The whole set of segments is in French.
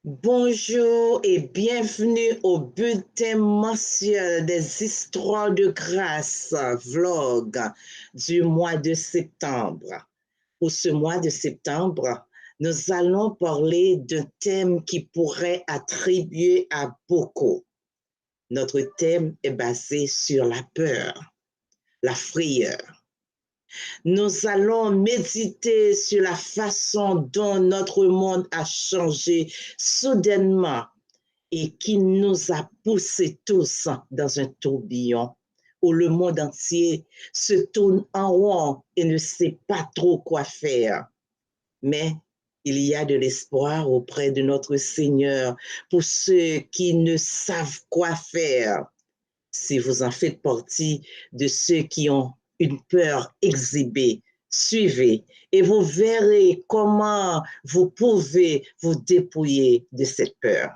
Bonjour et bienvenue au bulletin mensuel des histoires de grâce vlog du mois de septembre. Pour ce mois de septembre, nous allons parler d'un thème qui pourrait attribuer à beaucoup. Notre thème est basé sur la peur, la frayeur. Nous allons méditer sur la façon dont notre monde a changé soudainement et qui nous a poussés tous dans un tourbillon où le monde entier se tourne en rond et ne sait pas trop quoi faire. Mais il y a de l'espoir auprès de notre Seigneur pour ceux qui ne savent quoi faire. Si vous en faites partie de ceux qui ont une peur exhibée, suivez et vous verrez comment vous pouvez vous dépouiller de cette peur.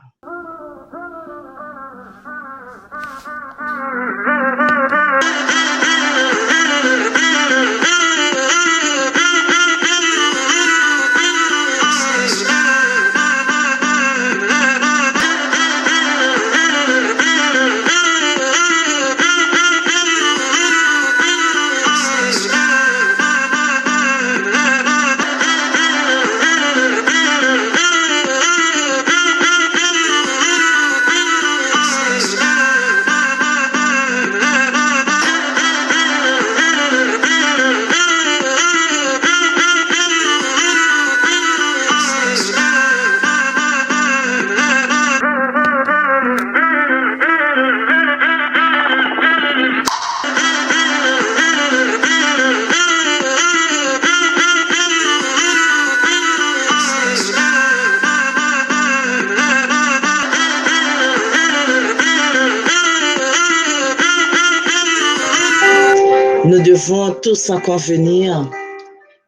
Nous devons tous en convenir,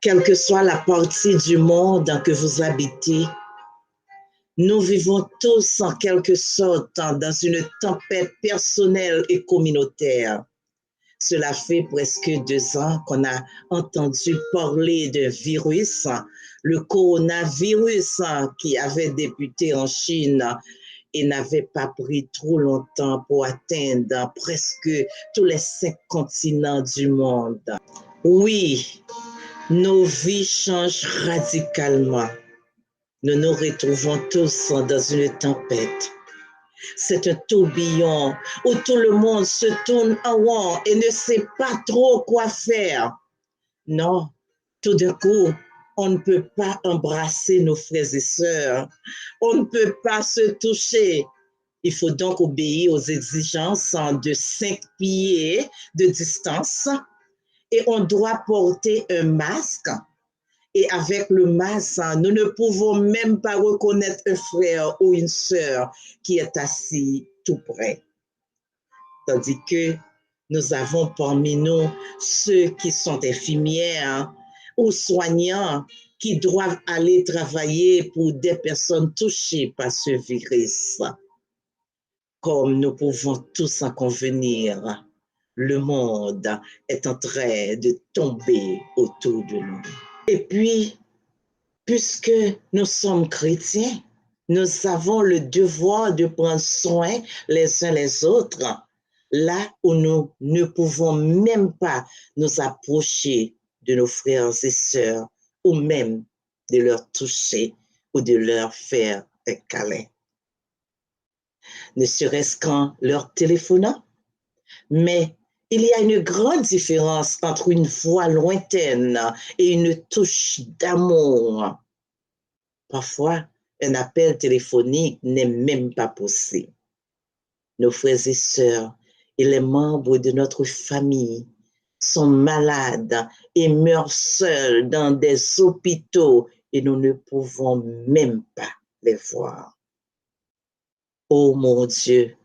quelle que soit la partie du monde que vous habitez, nous vivons tous en quelque sorte dans une tempête personnelle et communautaire. Cela fait presque 2 ans qu'on a entendu parler d'un virus, le coronavirus qui avait débuté en Chine et n'avait pas pris trop longtemps pour atteindre presque tous les 5 continents du monde. Oui, nos vies changent radicalement. Nous nous retrouvons tous dans une tempête. C'est un tourbillon où tout le monde se tourne en rond et ne sait pas trop quoi faire. Non, tout d'un coup, on ne peut pas embrasser nos frères et sœurs. On ne peut pas se toucher. Il faut donc obéir aux exigences de 5 pieds de distance et on doit porter un masque. Et avec le masque, nous ne pouvons même pas reconnaître un frère ou une sœur qui est assis tout près. Tandis que nous avons parmi nous ceux qui sont infirmières ou soignants qui doivent aller travailler pour des personnes touchées par ce virus. Comme nous pouvons tous en convenir, le monde est en train de tomber autour de nous. Et puis, puisque nous sommes chrétiens, nous avons le devoir de prendre soin les uns les autres, là où nous ne pouvons même pas nous approcher de nos frères et sœurs, ou même de leur toucher ou de leur faire un câlin. Ne serait-ce qu'en leur téléphonant, mais il y a une grande différence entre une voix lointaine et une touche d'amour. Parfois, un appel téléphonique n'est même pas possible. Nos frères et sœurs et les membres de notre famille sont malades et meurent seuls dans des hôpitaux et nous ne pouvons même pas les voir. Oh mon Dieu,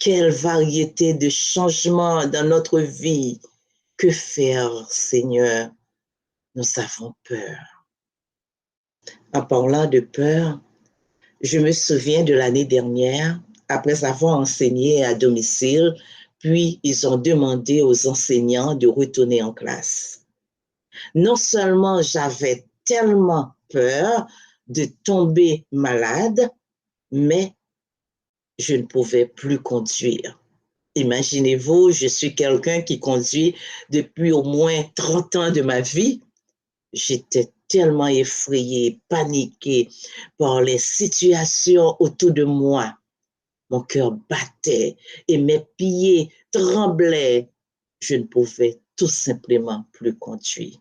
quelle variété de changements dans notre vie. Que faire, Seigneur? Nous avons peur. En parlant de peur, je me souviens de l'année dernière, après avoir enseigné à domicile, puis ils ont demandé aux enseignants de retourner en classe. Non seulement j'avais tellement peur de tomber malade, mais je ne pouvais plus conduire. Imaginez-vous, je suis quelqu'un qui conduit depuis au moins 30 ans de ma vie. J'étais tellement effrayée, paniquée par les situations autour de moi. Mon cœur battait et mes pieds tremblaient. Je ne pouvais tout simplement plus conduire.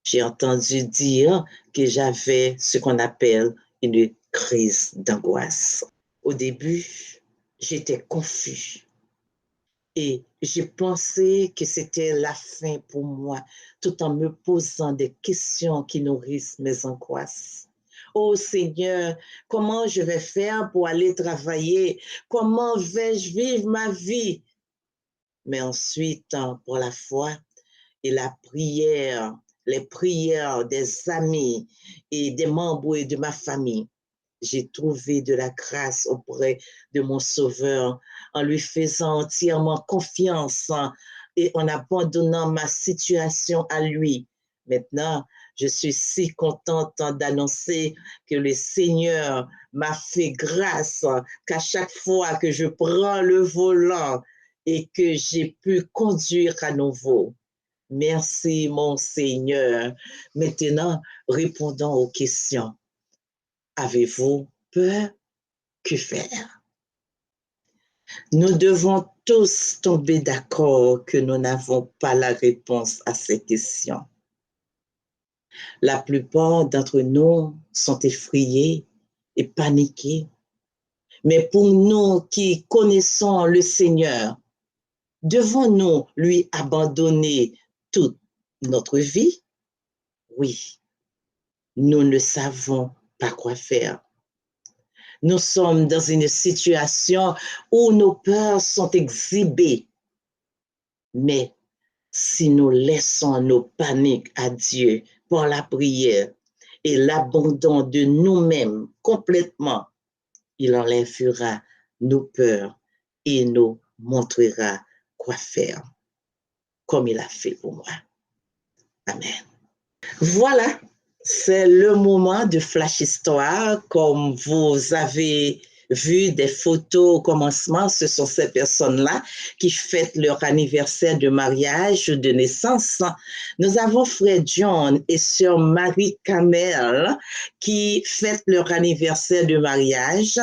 J'ai entendu dire que j'avais ce qu'on appelle une crise d'angoisse. Au début, j'étais confus et j'ai pensé que c'était la fin pour moi, tout en me posant des questions qui nourrissent mes angoisses. Oh Seigneur, comment je vais faire pour aller travailler? Comment vais-je vivre ma vie? Mais ensuite, pour la foi et la prière, les prières des amis et des membres de ma famille, j'ai trouvé de la grâce auprès de mon Sauveur en lui faisant entièrement confiance et en abandonnant ma situation à lui. Maintenant, je suis si contente d'annoncer que le Seigneur m'a fait grâce, qu'à chaque fois que je prends le volant et que j'ai pu conduire à nouveau. Merci, mon Seigneur. Maintenant, répondons aux questions. Avez-vous peur? Que faire? Nous devons tous tomber d'accord que nous n'avons pas la réponse à ces questions. La plupart d'entre nous sont effrayés et paniqués. Mais pour nous qui connaissons le Seigneur, devons-nous lui abandonner toute notre vie? Oui, nous ne savons pas quoi faire. Nous sommes dans une situation où nos peurs sont exhibées. Mais si nous laissons nos paniques à Dieu par la prière et l'abandon de nous-mêmes complètement, il enlèvera nos peurs et nous montrera quoi faire, comme il a fait pour moi. Amen. Voilà, c'est le moment de Flash Histoire. Comme vous avez vu des photos au commencement, ce sont ces personnes-là qui fêtent leur anniversaire de mariage ou de naissance. Nous avons frère John et sœur Marie Kamel qui fêtent leur anniversaire de mariage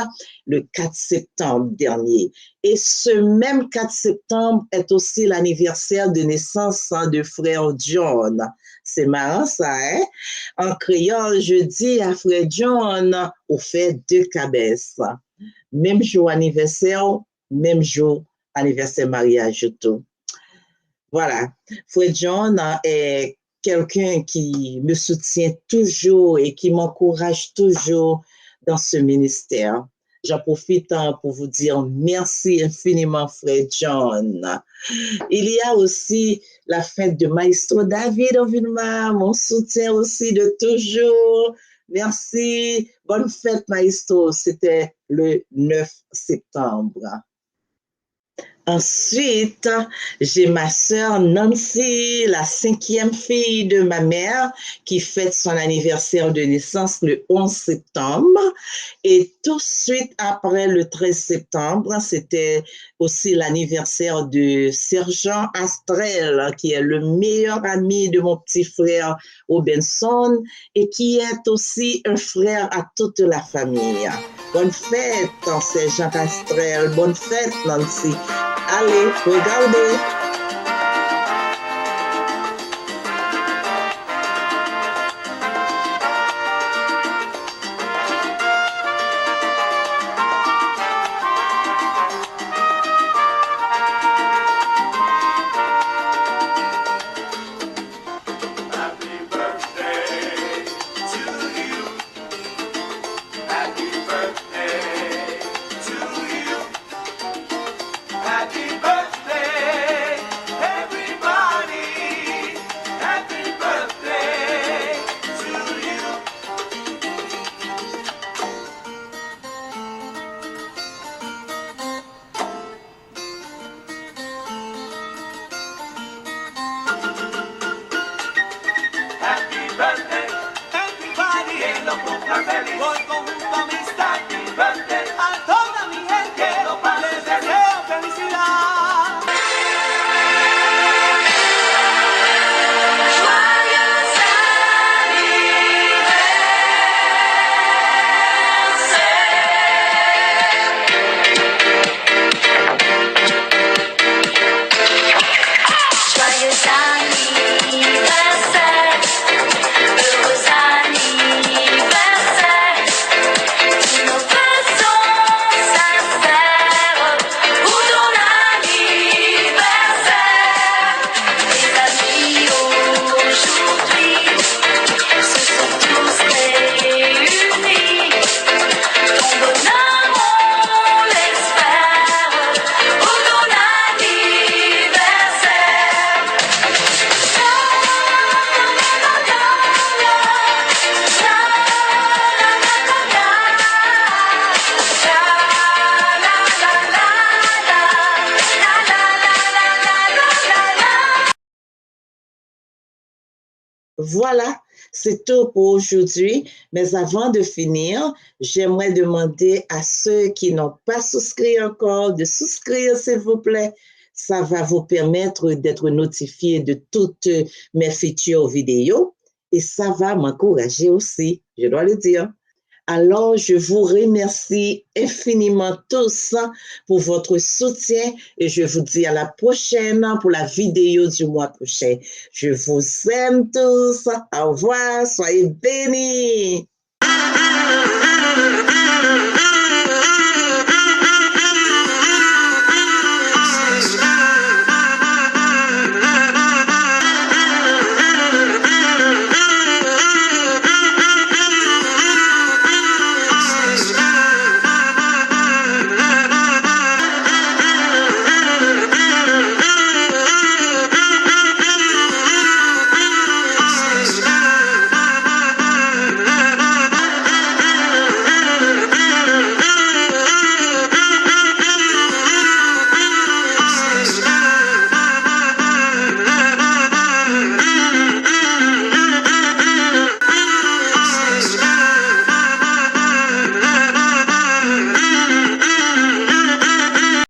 le 4 septembre dernier. Et ce même 4 septembre est aussi l'anniversaire de naissance de frère John. C'est marrant ça, hein? En créole, je dis à frère John, on fait 2 cabesses. Même jour anniversaire, même jour anniversaire mariage tout. Voilà. Frère John est quelqu'un qui me soutient toujours et qui m'encourage toujours dans ce ministère. J'en profite pour vous dire merci infiniment, frère John. Il y a aussi la fête de Maestro David Ovilma, mon soutien aussi de toujours. Merci. Bonne fête, Maestro. C'était le 9 septembre. Ensuite, j'ai ma sœur Nancy, la 5e fille de ma mère, qui fête son anniversaire de naissance le 11 septembre. Et tout de suite après le 13 septembre, c'était aussi l'anniversaire de Sergent Astrel, qui est le meilleur ami de mon petit frère Robinson et qui est aussi un frère à toute la famille. Bonne fête, Sergent Astrel. Bonne fête, Nancy. Allez, regardez. Birthday, everybody, en los cumpleaños feliz, voy con un amistad, happy birthday. Voilà, c'est tout pour aujourd'hui. Mais avant de finir, j'aimerais demander à ceux qui n'ont pas souscrit encore de souscrire, s'il vous plaît. Ça va vous permettre d'être notifié de toutes mes futures vidéos et ça va m'encourager aussi, je dois le dire. Alors, je vous remercie infiniment tous pour votre soutien et je vous dis à la prochaine pour la vidéo du mois prochain. Je vous aime tous. Au revoir. Soyez bénis.